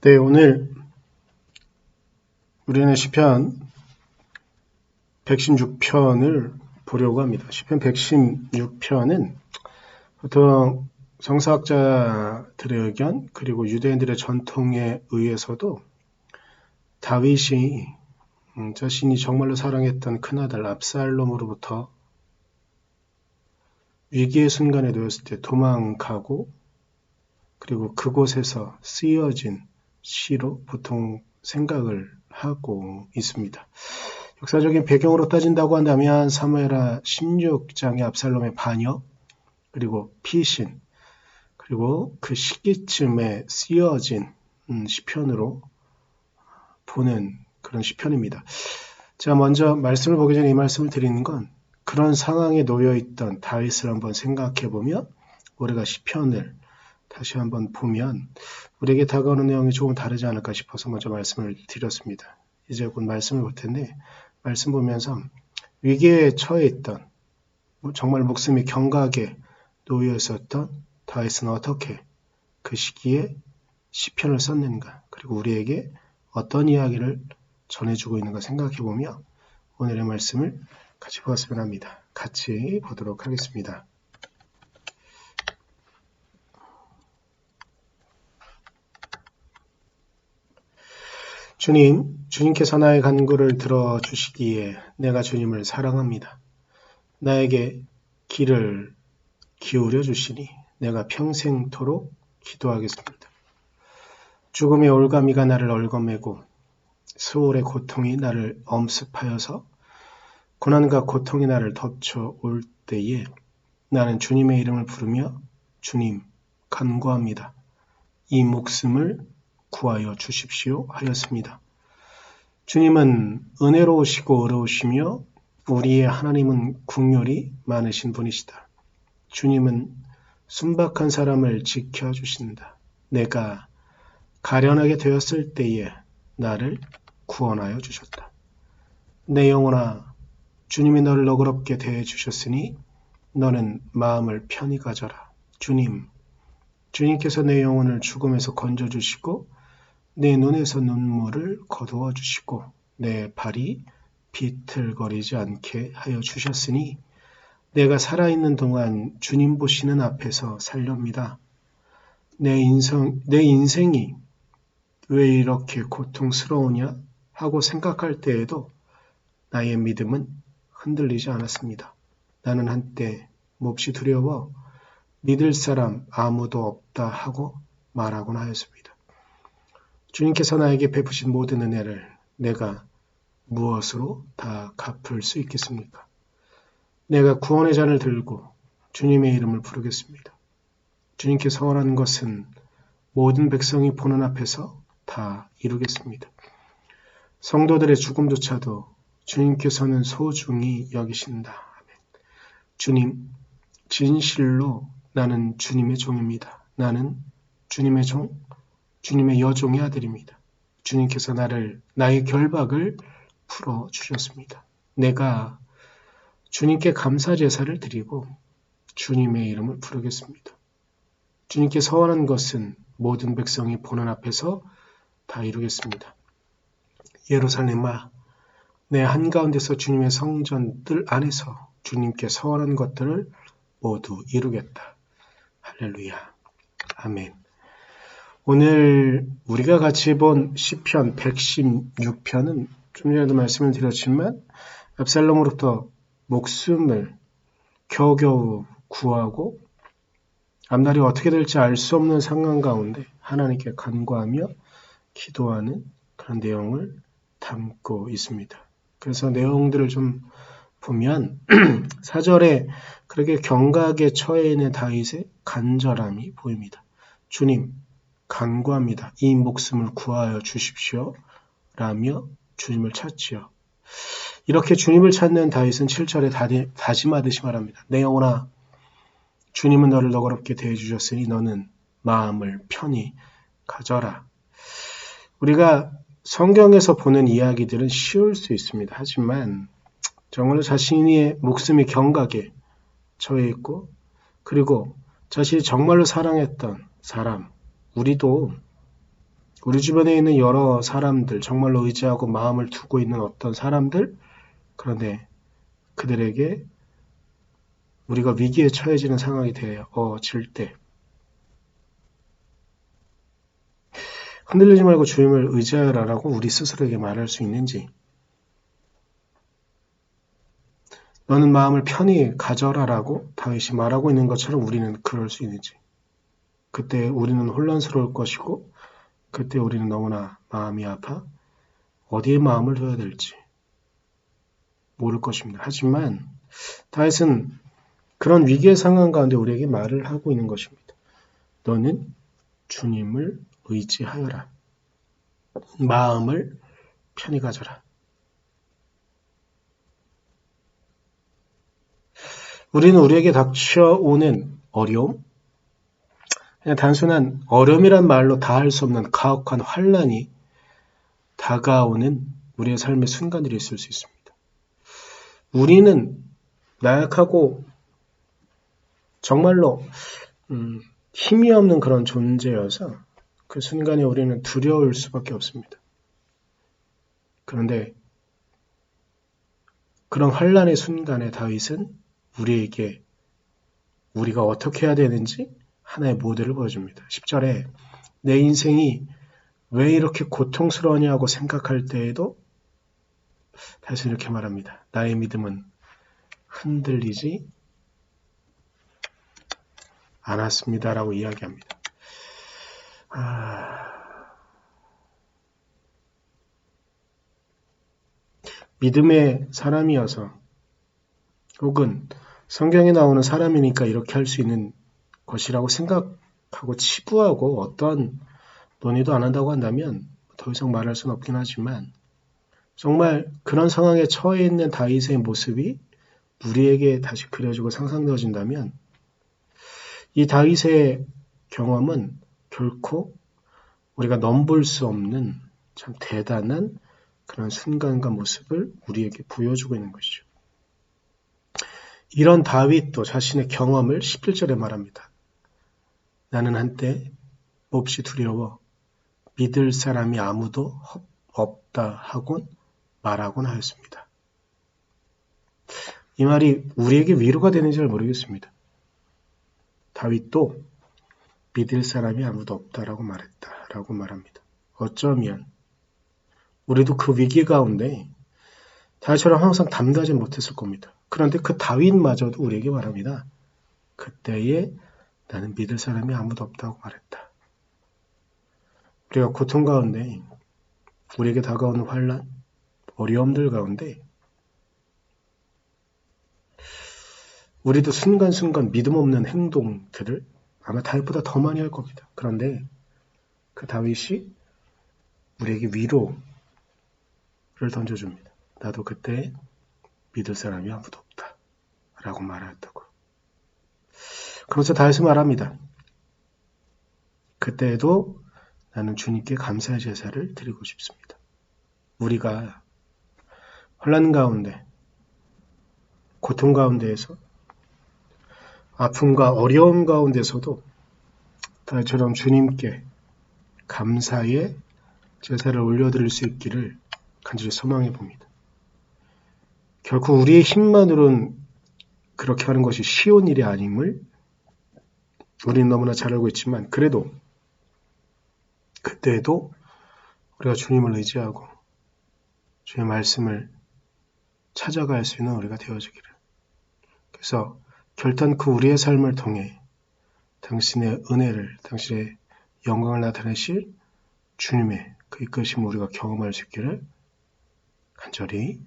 네, 오늘 우리는 시편 116편을 보려고 합니다. 시편 116편은 보통 성서학자들의 의견 그리고 유대인들의 전통에 의해서도 다윗이 자신이 정말로 사랑했던 큰아들 압살롬으로부터 위기의 순간에 놓였을 때 도망가고 그리고 그곳에서 쓰여진 시로 보통 생각을 하고 있습니다. 역사적인 배경으로 따진다고 한다면 사무엘하 16장의 압살롬의 반역 그리고 피신 그리고 그 시기쯤에 쓰여진 시편으로 보는 그런 시편입니다. 자, 먼저 말씀을 보기 전에 이 말씀을 드리는 건 그런 상황에 놓여있던 다윗을 한번 생각해보며 우리가 시편을 다시 한번 보면 우리에게 다가오는 내용이 조금 다르지 않을까 싶어서 먼저 말씀을 드렸습니다. 이제 곧 말씀을 볼 텐데 말씀 보면서 위기에 처해 있던 정말 목숨이 경각에 놓여 있었던 다윗은 어떻게 그 시기에 시편을 썼는가 그리고 우리에게 어떤 이야기를 전해주고 있는가 생각해보며 오늘의 말씀을 같이 보았으면 합니다. 같이 보도록 하겠습니다. 주님, 주님께서 나의 간구를 들어주시기에 내가 주님을 사랑합니다. 나에게 귀를 기울여 주시니 내가 평생토록 기도하겠습니다. 죽음의 올가미가 나를 얽어매고 수월의 고통이 나를 엄습하여서 고난과 고통이 나를 덮쳐올 때에 나는 주님의 이름을 부르며 주님 간구합니다. 이 목숨을 구하여 주십시오 하였습니다. 주님은 은혜로우시고 의로우시며 우리의 하나님은 국률이 많으신 분이시다. 주님은 순박한 사람을 지켜주신다. 내가 가련하게 되었을 때에 나를 구원하여 주셨다. 내 영혼아, 주님이 너를 너그럽게 대해주셨으니 너는 마음을 편히 가져라. 주님께서 내 영혼을 죽음에서 건져주시고 내 눈에서 눈물을 거두어 주시고 내 발이 비틀거리지 않게 하여 주셨으니 내가 살아있는 동안 주님 보시는 앞에서 살렵니다. 내 인생이 왜 이렇게 고통스러우냐 하고 생각할 때에도 나의 믿음은 흔들리지 않았습니다. 나는 한때 몹시 두려워 믿을 사람 아무도 없다 하고 말하곤 하였습니다. 주님께서 나에게 베푸신 모든 은혜를 내가 무엇으로 다 갚을 수 있겠습니까? 내가 구원의 잔을 들고 주님의 이름을 부르겠습니다. 주님께서 원하는 것은 모든 백성이 보는 앞에서 다 이루겠습니다. 성도들의 죽음조차도 주님께서는 소중히 여기신다. 아멘. 주님, 진실로 나는 주님의 종입니다. 나는 주님의 종, 주님의 여종의 아들입니다. 주님께서 나의 결박을 풀어주셨습니다. 내가 주님께 감사 제사를 드리고 주님의 이름을 부르겠습니다. 주님께서 원하는 것은 모든 백성이 보는 앞에서 다 이루겠습니다. 예루살렘아, 내 한가운데서 주님의 성전들 안에서 주님께 원하는 것들을 모두 이루겠다. 할렐루야. 아멘. 오늘 우리가 같이 본 시편 116편은 좀 전에도 말씀을 드렸지만 압살롬으로부터 목숨을 겨우겨우 구하고 앞날이 어떻게 될지 알 수 없는 상황 가운데 하나님께 간구하며 기도하는 그런 내용을 담고 있습니다. 그래서 내용들을 좀 보면 4절에 그렇게 경각에 처해 있는 다윗의 간절함이 보입니다. 주님, 간구합니다. 이 목숨을 구하여 주십시오. 라며 주님을 찾지요. 이렇게 주님을 찾는 다윗은 7절에 다짐하듯이 말합니다. 내 영혼아, 주님은 너를 너그럽게 대해주셨으니 너는 마음을 편히 가져라. 우리가 성경에서 보는 이야기들은 쉬울 수 있습니다. 하지만 정말로 자신의 목숨이 경각에 처해 있고 그리고 자신이 정말로 사랑했던 사람, 우리도 우리 주변에 있는 여러 사람들, 정말로 의지하고 마음을 두고 있는 어떤 사람들, 그런데 그들에게 우리가 위기에 처해지는 상황이 되어질 때 흔들리지 말고 주님을 의지하라라고 우리 스스로에게 말할 수 있는지, 너는 마음을 편히 가져라라고 다윗이 말하고 있는 것처럼 우리는 그럴 수 있는지, 그때 우리는 혼란스러울 것이고 그때 우리는 너무나 마음이 아파 어디에 마음을 둬야 될지 모를 것입니다. 하지만 다윗은 그런 위기의 상황 가운데 우리에게 말을 하고 있는 것입니다. 너는 주님을 의지하여라. 마음을 편히 가져라. 우리는 우리에게 닥쳐오는 어려움, 그냥 단순한 어려움이란 말로 다 할 수 없는 가혹한 환난이 다가오는 우리의 삶의 순간들이 있을 수 있습니다. 우리는 나약하고 정말로 힘이 없는 그런 존재여서 그 순간에 우리는 두려울 수밖에 없습니다. 그런데 그런 환난의 순간에 다윗은 우리에게 우리가 어떻게 해야 되는지 하나의 모델을 보여줍니다. 10절에 내 인생이 왜 이렇게 고통스러우냐고 생각할 때에도 다윗은 이렇게 말합니다. 나의 믿음은 흔들리지 않았습니다라고 이야기합니다. 믿음의 사람이어서 혹은 성경에 나오는 사람이니까 이렇게 할 수 있는 것이라고 생각하고 치부하고 어떠한 논의도 안 한다고 한다면 더 이상 말할 수는 없긴 하지만 정말 그런 상황에 처해 있는 다윗의 모습이 우리에게 다시 그려지고 상상되어진다면 이 다윗의 경험은 결코 우리가 넘볼 수 없는 참 대단한 그런 순간과 모습을 우리에게 보여주고 있는 것이죠. 이런 다윗도 자신의 경험을 11절에 말합니다. 나는 한때 몹시 두려워 믿을 사람이 아무도 없다 하곤 말하곤 하였습니다. 이 말이 우리에게 위로가 되는지 잘 모르겠습니다. 다윗도 믿을 사람이 아무도 없다라고 말했다라고 말합니다. 어쩌면 우리도 그 위기 가운데 다윗처럼 항상 담대하지 못했을 겁니다. 그런데 그 다윗마저도 우리에게 말합니다. 그때에 나는 믿을 사람이 아무도 없다고 말했다. 우리가 고통 가운데 우리에게 다가오는 환난, 어려움들 가운데 우리도 순간순간 믿음 없는 행동들을 아마 다윗보다 더 많이 할 겁니다. 그런데 그 다윗이 우리에게 위로를 던져줍니다. 나도 그때 믿을 사람이 아무도 없다 라고 말하였다고. 그러면서 다윗은 말합니다. 그때에도 나는 주님께 감사의 제사를 드리고 싶습니다. 우리가 혼란 가운데, 고통 가운데에서, 아픔과 어려움 가운데서도 다윗처럼 주님께 감사의 제사를 올려드릴 수 있기를 간절히 소망해 봅니다. 결코 우리의 힘만으로는 그렇게 하는 것이 쉬운 일이 아님을 우리는 너무나 잘 알고 있지만 그래도 그때에도 우리가 주님을 의지하고 주의 말씀을 찾아갈 수 있는 우리가 되어주기를. 그래서 결단코 우리의 삶을 통해 당신의 은혜를, 당신의 영광을 나타내실 주님의 그 이끄심을 우리가 경험할 수 있기를 간절히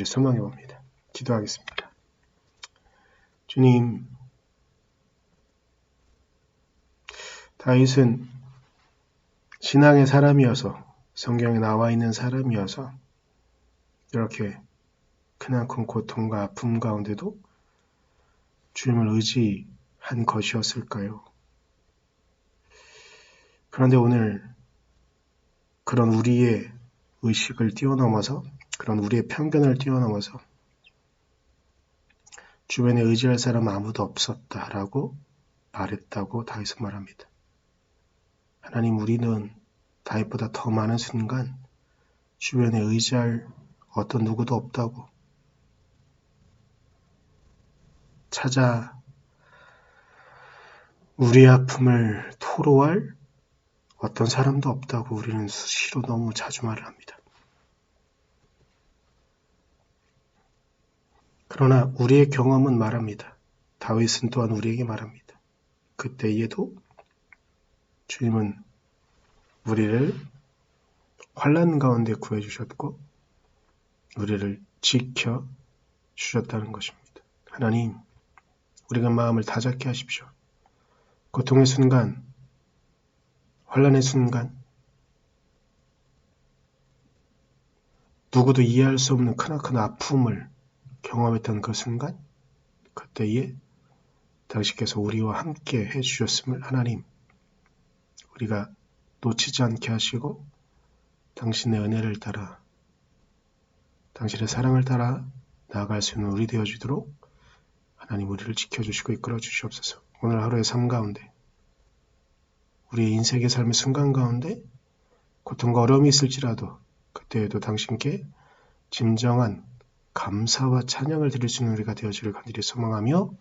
소망해 봅니다. 기도하겠습니다. 주님, 다윗은 신앙의 사람이어서 성경에 나와 있는 사람이어서 이렇게 크나큰 고통과 아픔 가운데도 주님을 의지한 것이었을까요? 그런데 오늘 그런 우리의 의식을 뛰어넘어서 그런 우리의 편견을 뛰어넘어서 주변에 의지할 사람 아무도 없었다라고 말했다고 다윗은 말합니다. 하나님, 우리는 다윗보다 더 많은 순간 주변에 의지할 어떤 누구도 없다고 찾아 우리의 아픔을 토로할 어떤 사람도 없다고 우리는 수시로 너무 자주 말을 합니다. 그러나 우리의 경험은 말합니다. 다윗은 또한 우리에게 말합니다. 그때에도 주님은 우리를 환난 가운데 구해주셨고 우리를 지켜주셨다는 것입니다. 하나님, 우리가 마음을 다잡게 하십시오. 고통의 순간, 환난의 순간, 누구도 이해할 수 없는 크나큰 아픔을 경험했던 그 순간, 그때에 당신께서 우리와 함께 해주셨음을 하나님, 우리가 놓치지 않게 하시고 당신의 은혜를 따라, 당신의 사랑을 따라 나아갈 수 있는 우리 되어주도록 하나님 우리를 지켜주시고 이끌어 주시옵소서. 오늘 하루의 삶 가운데, 우리의 인생의 삶의 순간 가운데 고통과 어려움이 있을지라도 그때에도 당신께 진정한 감사와 찬양을 드릴 수 있는 우리가 되어주기를 간절히 소망하며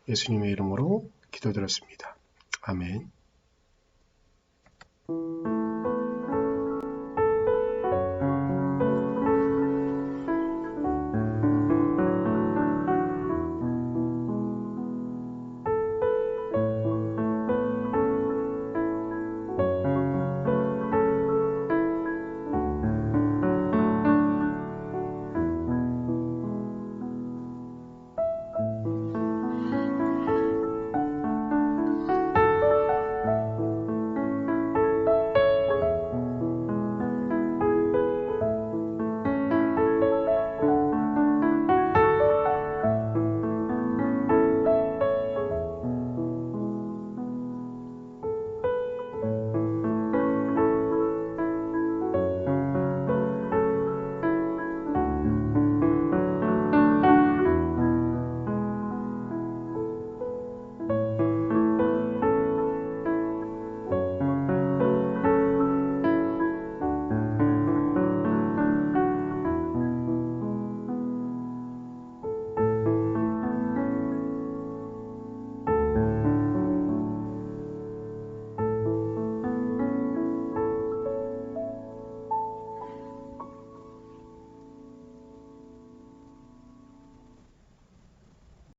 예수님의 이름으로 기도드렸습니다. 아멘.